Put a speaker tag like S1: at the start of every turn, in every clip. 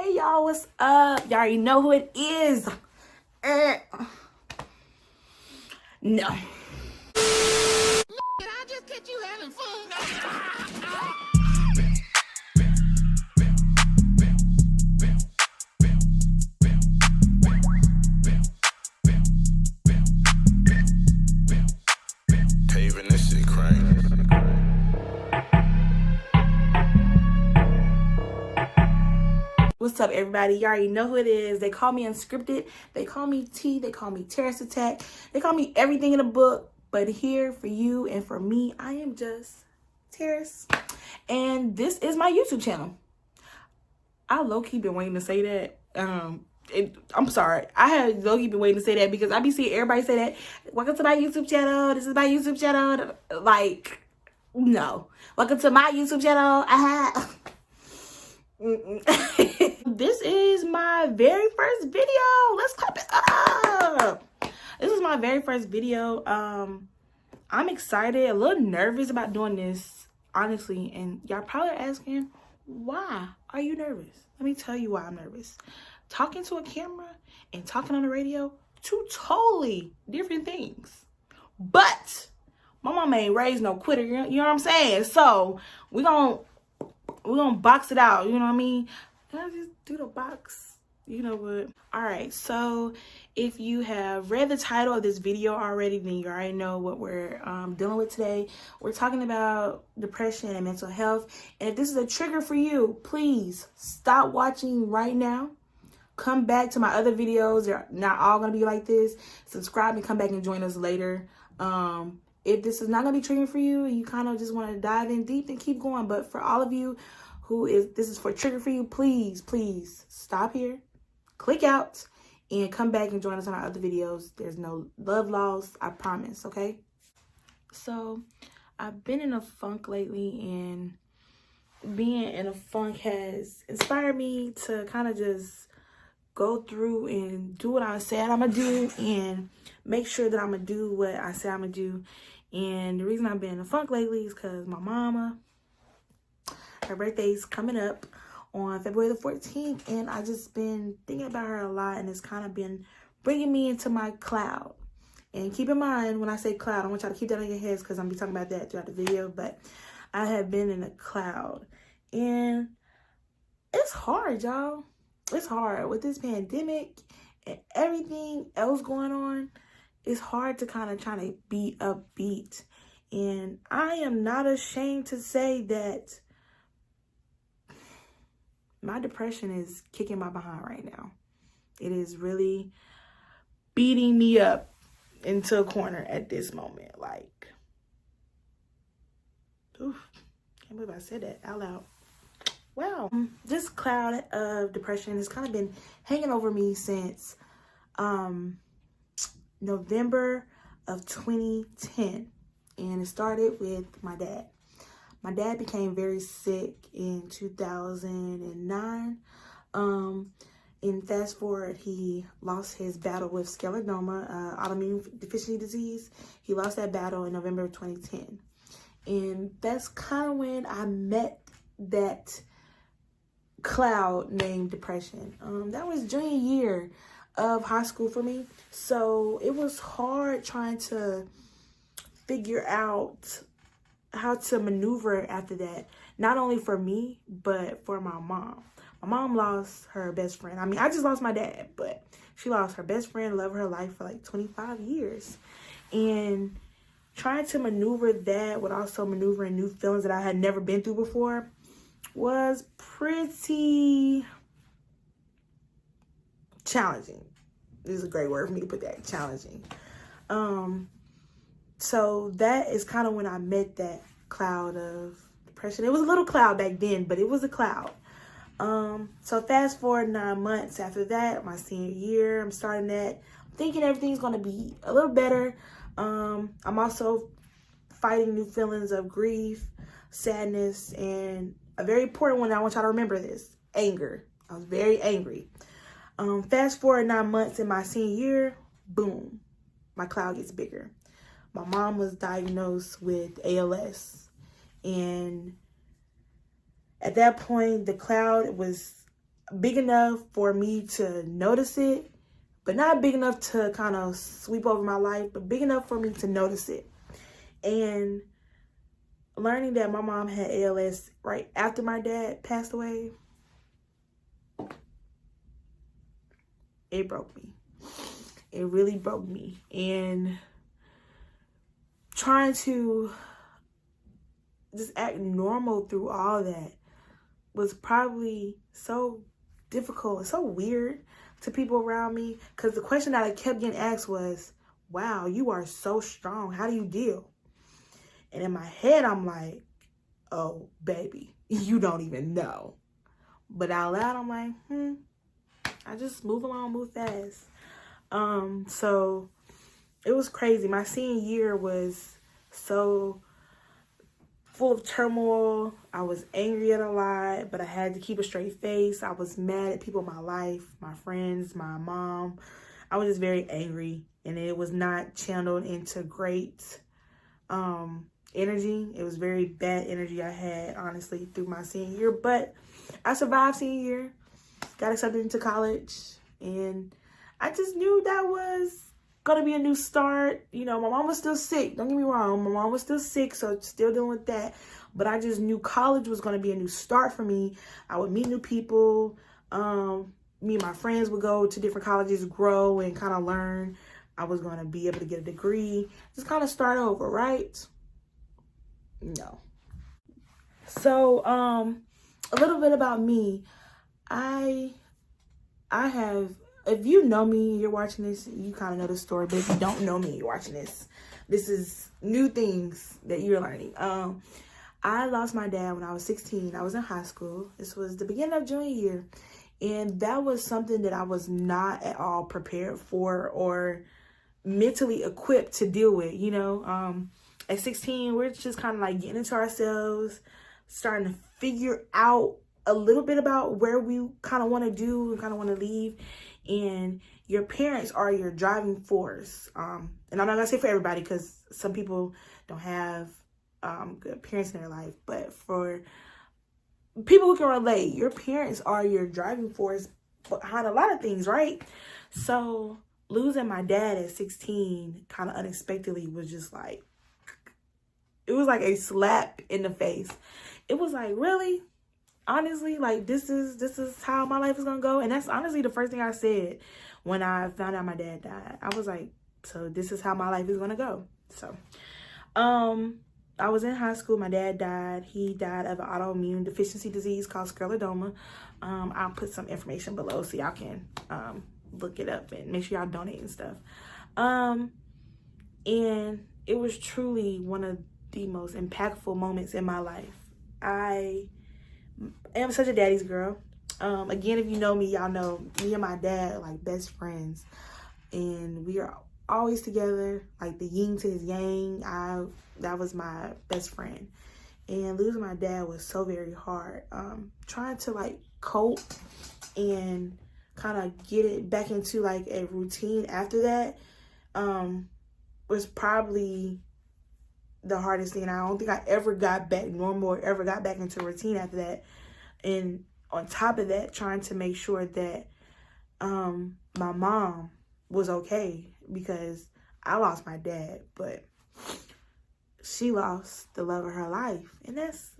S1: Hey y'all, what's up? Y'all already know who it is. No.
S2: Did I just catch you having fun?
S3: Paving this shit crazy.
S1: What's up, everybody? Y'all already know who it is. They call me Unscripted. They call me T. They call me Terrorist Attack. They call me everything in a book. But here for you and for me, I am just Terrace. And this is my YouTube channel. I low-key been waiting to say that. I'm sorry. I have low-key been waiting to say that because I be seeing everybody say that. Welcome to my YouTube channel. This is my YouTube channel. Like, no. Welcome to my YouTube channel. This is my very first video. Let's clap it up. This is my very first video. I'm excited, a little nervous about doing this, honestly. And y'all probably asking, why are you nervous? Let me tell you why I'm nervous. Talking to a camera and talking on the radio, two totally different things. But my mama ain't raised no quitter, you know what I'm saying? So we're gonna box it out, you know what I mean? Can I just do the box? You know what? All right, so if you have read the title of this video already, then you already know what we're dealing with today. We're talking about depression and mental health. And if this is a trigger for you, please stop watching right now. Come back to my other videos. They're not all going to be like this. Subscribe and come back and join us later. If this is not going to be triggering for you and you kind of just want to dive in deep, then keep going. But for all of you this is for trigger for you, please stop here, click out, and come back and join us on our other videos. There's no love lost, I promise, okay? So I've been in a funk lately, and being in a funk has inspired me to kind of just go through and do what I said I'm gonna do and make sure that I'm gonna do what I said I'm gonna do. And the reason I've been in a funk lately is because my mama, her birthday's coming up on February the 14th, and I just been thinking about her a lot, and it's kind of been bringing me into my cloud. And keep in mind, when I say cloud, I want y'all to keep that on your heads because I'm gonna be talking about that throughout the video, but I have been in a cloud, and it's hard, y'all. It's hard with this pandemic and everything else going on. It's hard to kind of try to be upbeat, and I am not ashamed to say that my depression is kicking my behind right now. It is really beating me up into a corner at this moment. Like, oof, can't believe I said that out loud. Wow, this cloud of depression has kind of been hanging over me since November of 2010. And it started with my dad. My dad became very sick in 2009. And fast forward, he lost his battle with scleroderma, autoimmune deficiency disease. He lost that battle in November of 2010. And that's kind of when I met that cloud named depression. That was junior year of high school for me. So it was hard trying to figure out how to maneuver after that, not only for me but for my mom. My mom lost her best friend. I mean, I just lost my dad, but she lost her best friend, love of her life, for like 25 years. And trying to maneuver that with also maneuvering new feelings that I had never been through before was pretty challenging. This is a great word for me to put that, challenging. So that is kind of when I met that cloud of depression. It was a little cloud back then, but it was a cloud. So fast forward 9 months after that, my senior year, I'm starting that, thinking everything's going to be a little better. I'm also fighting new feelings of grief, sadness, and a very important one. I want y'all to remember this: anger. I was very angry. Fast forward 9 months in my senior year, boom, my cloud gets bigger. My mom was diagnosed with ALS, and at that point, the cloud was big enough for me to notice it, but not big enough to kind of sweep over my life, but big enough for me to notice it. And learning that my mom had ALS right after my dad passed away, it broke me. It really broke me. And trying to just act normal through all that was probably so difficult and so weird to people around me, because the question that I kept getting asked was, wow, you are so strong. How do you deal? And in my head, I'm like, oh, baby, you don't even know. But out loud, I'm like, I just move along, move fast. So it was crazy. My senior year was so full of turmoil. I was angry at a lot, but I had to keep a straight face. I was mad at people in my life, my friends, my mom. I was just very angry, and it was not channeled into great energy. It was very bad energy I had, honestly, through my senior year. But I survived senior year, got accepted into college, and I just knew that was gonna be a new start. You know, my mom was still sick. Don't get me wrong. My mom was still sick, so still dealing with that. But I just knew college was gonna be a new start for me. I would meet new people. Me and my friends would go to different colleges, grow and kind of learn. I was gonna be able to get a degree, just kind of start over, right? No. So, a little bit about me. I have, if you know me, you're watching this, you kind of know the story. But if you don't know me, you're watching this, this is new things that you're learning. I lost my dad when I was 16. I was in high school. This was the beginning of junior year. And that was something that I was not at all prepared for or mentally equipped to deal with, you know. At 16, we're just kind of like getting into ourselves, starting to figure out a little bit about where we kind of want to do and kind of want to leave. And your parents are your driving force. And I'm not gonna say for everybody, because some people don't have good parents in their life, but for people who can relate, your parents are your driving force behind a lot of things, right? So losing my dad at 16 kind of unexpectedly was just like, it was like a slap in the face. It was like, really? Honestly, like, this is how my life is gonna go? And that's honestly the first thing I said when I found out my dad died. I was like, so this is how my life is gonna go. So I was in high school. My dad died. He died of an autoimmune deficiency disease called scleroderma. I'll put some information below so y'all can look it up and make sure y'all donate and stuff. And it was truly one of the most impactful moments in my life. I am such a daddy's girl. Again, if you know me, y'all know me and my dad are like best friends, and we are always together, like the yin to his yang. That was my best friend, and losing my dad was so very hard. Trying to like cope and kind of get it back into like a routine after that was probably the hardest thing. And I don't think I ever got back normal or ever got back into routine after that. And on top of that, trying to make sure that my mom was okay, because I lost my dad, but she lost the love of her life. And that's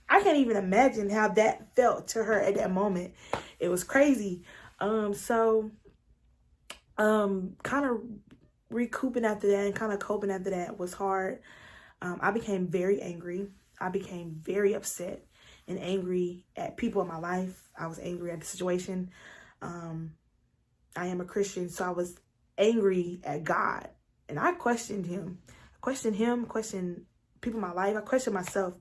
S1: I can't even imagine how that felt to her at that moment. It was crazy. So kind of recouping after that and kind of coping after that was hard. I became very angry. I became very upset and angry at people in my life. I was angry at the situation. I am a Christian, so I was angry at God. And I questioned him. Questioned people in my life. I questioned myself.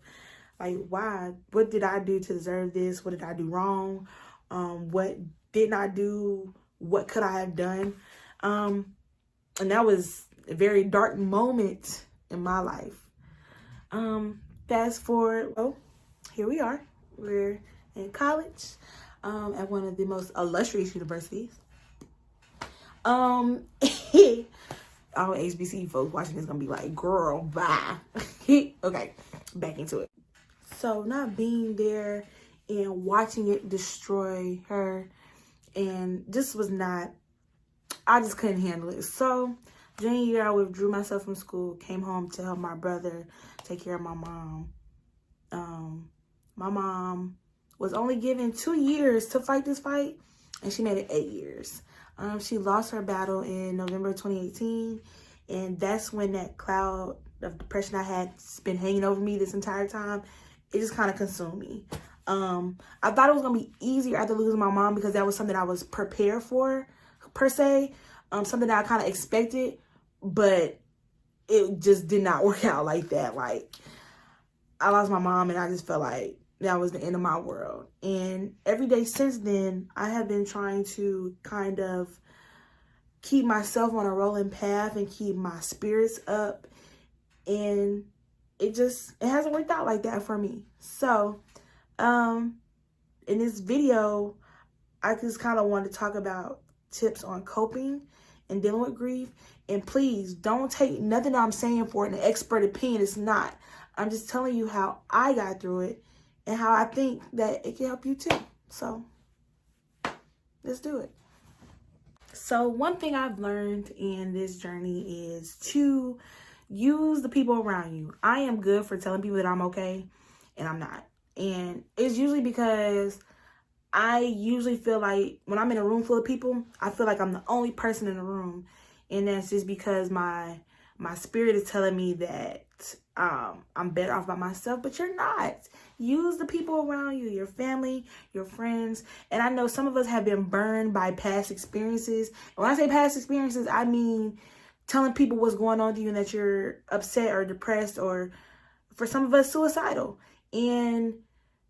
S1: Like, why? What did I do to deserve this? What did I do wrong? What didn't I do? What could I have done? And that was a very dark moment in my life. Fast forward, well, here we are. We're in college at one of the most illustrious universities. All HBCU folks watching this gonna be like, girl, bye. Okay, back into it. So not being there and watching it destroy her, and this was not, I just couldn't handle it. So junior year, I withdrew myself from school, came home to help my brother take care of my mom. My mom was only given 2 years to fight this fight, and she made it 8 years. She lost her battle in November 2018, and that's when that cloud of depression I had been hanging over me this entire time, it just kind of consumed me. I thought it was going to be easier after losing my mom because that was something I was prepared for, per se. Something that I kind of expected, but it just did not work out like that. Like, I lost my mom and I just felt like that was the end of my world. And every day since then, I have been trying to kind of keep myself on a rolling path and keep my spirits up. And it hasn't worked out like that for me. So, in this video, I just kind of want to talk about tips on coping and dealing with grief. And please don't take nothing that I'm saying for an expert opinion. It's not. I'm just telling you how I got through it and how I think that it can help you too. So let's do it. So one thing I've learned in this journey is to use the people around you. I am good for telling people that I'm okay, and I'm not. And it's usually because I usually feel like when I'm in a room full of people, I feel like I'm the only person in the room. And that's just because my spirit is telling me that I'm better off by myself, but you're not. Use the people around you, your family, your friends. And I know some of us have been burned by past experiences. And when I say past experiences, I mean telling people what's going on with you and that you're upset or depressed, or for some of us, suicidal. And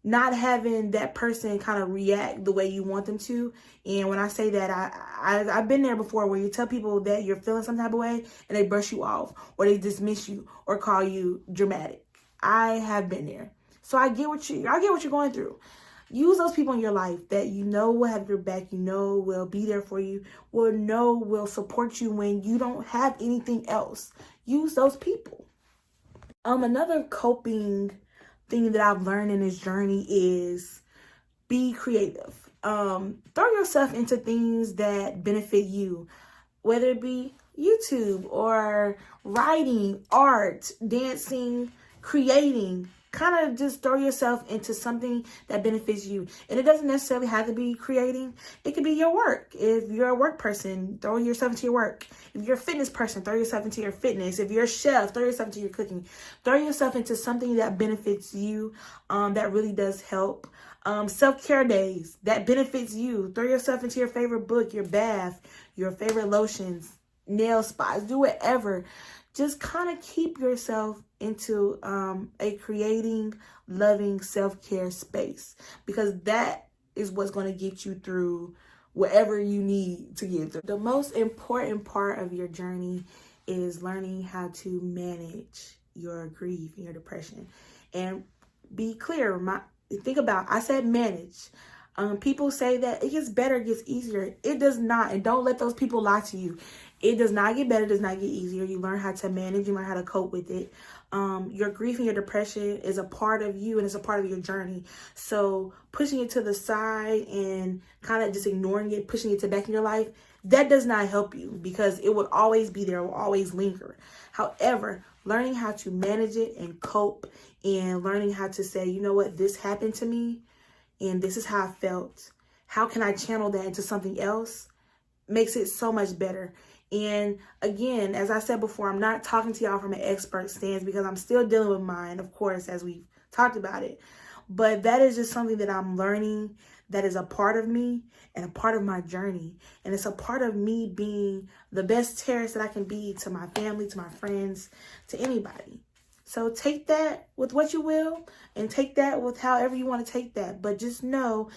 S1: not having that person kind of react the way you want them to. And when I say that, I've been there before, where you tell people that you're feeling some type of way and they brush you off, or they dismiss you, or call you dramatic. I have been there. So I get what you're going through. Use those people in your life that you know will have your back, you know will be there for you, will support you when you don't have anything else. Use those people. Another coping thing that I've learned in this journey is be creative. Throw yourself into things that benefit you, whether it be YouTube or writing, art, dancing, creating. Kind of just throw yourself into something that benefits you. And it doesn't necessarily have to be creating. It could be your work. If you're a work person, throw yourself into your work. If you're a fitness person, throw yourself into your fitness. If you're a chef, throw yourself into your cooking. Throw yourself into something that benefits you, that really does help. Self-care days, that benefits you. Throw yourself into your favorite book, your bath, your favorite lotions, nail spots, do whatever. Just kind of keep yourself into a creating, loving self-care space, because that is what's going to get you through whatever you need to get through. The most important part of your journey is learning how to manage your grief and your depression. And be clear, I said manage. People say that it gets better, it gets easier. It does not. And don't let those people lie to you. It does not get better, it does not get easier. You learn how to manage, you learn how to cope with it. Your grief and your depression is a part of you, and it's a part of your journey. So pushing it to the side and kind of just ignoring it, pushing it to back in your life, that does not help you, because it will always be there, it will always linger. However, learning how to manage it and cope, and learning how to say, you know what, this happened to me, and this is how I felt. How can I channel that into something else? Makes it so much better. And again, as I said before, I'm not talking to y'all from an expert stance, because I'm still dealing with mine, of course, as we've talked about it. But that is just something that I'm learning, that is a part of me and a part of my journey. And it's a part of me being the best Taris that I can be to my family, to my friends, to anybody. So take that with what you will, and take that with however you want to take that. But just know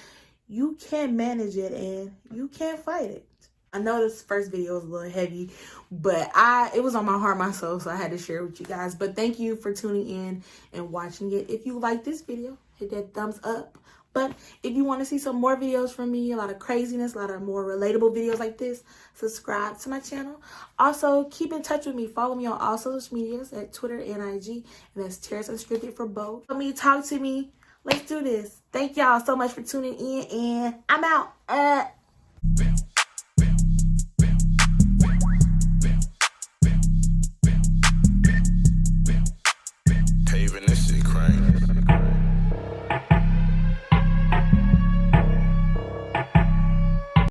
S1: you can manage it and you can fight it. I know this first video was a little heavy, but it was on my heart, my soul, so I had to share it with you guys. But thank you for tuning in and watching it. If you like this video, hit that thumbs up. But if you want to see some more videos from me, a lot of craziness, a lot of more relatable videos like this, subscribe to my channel. Also, keep in touch with me. Follow me on all social medias at Twitter and IG, and that's TarisUnscripted for both. Talk to me, Let's do this. Thank y'all so much for tuning in, and I'm out.
S3: Paving this shit crank.